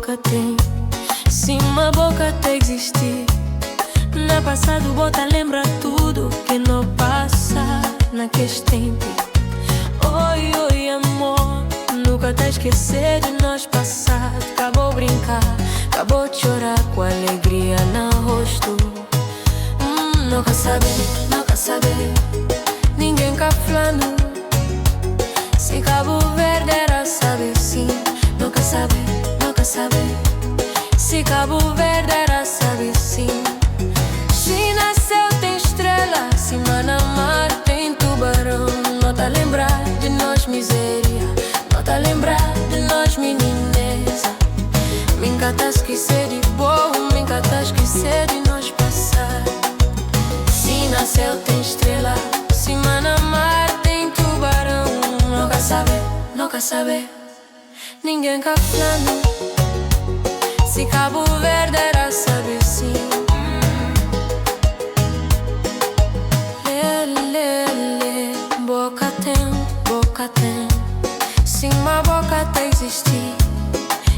boca tem, sim, uma boca até existir. No passado bota lembra tudo que não passa naqueles tempos. Oi, oi, amor, nunca tá esquecer de nós passado. Acabou brincar, acabou de chorar com alegria no rosto. Nunca saber, ninguém cá falando. Se Cabo Verde era saber sim, nunca saber. Se Cabo Verde era saber sim. Se nasceu tem estrela, se Manamar tem tubarão. Não tá lembrar de nós miséria, não tá lembrar de nós menineza. Minha tá esquecer de bom, minha tá esquecer de nós passar. Se nasceu tem estrela, se Manamar tem tubarão. Nunca saber, ninguém cá falando. Se Cabo Verde era saber sim. Lê, boca tem, sim, uma boca até existir.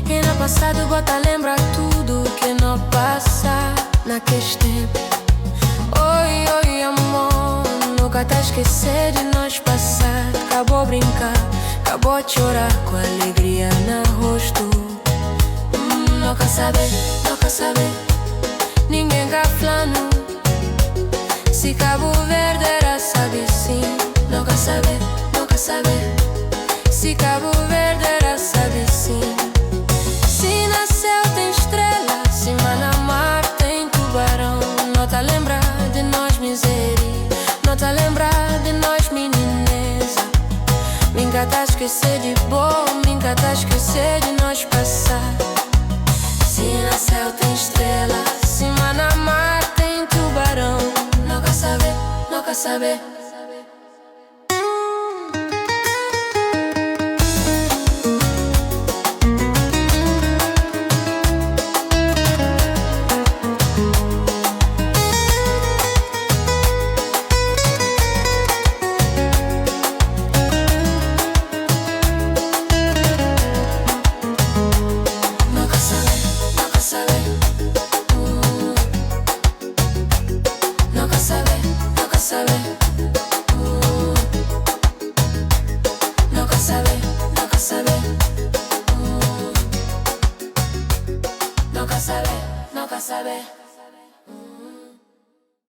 E no passado bota lembra tudo que não passa naqueles tempos. Oi, oi, amor, nunca tá esquecer de nós passar. Acabou brincar, acabou de chorar com alegria no rosto. Nunca saber, ninguém cá falando. Se Cabo Verde era saber sim, nunca saber. Se Cabo Verde era saber sim. Se nasceu tem estrela, se Manamar tem tubarão. Não tá lembrar de nós miséria, não tá lembrar de nós menineza. Minha tá esquecer de bom, minha tá esquecer de nós passar. Se nasceu tem estrela, se Manamar tem tubarão. Nunca saber. Nunca saber.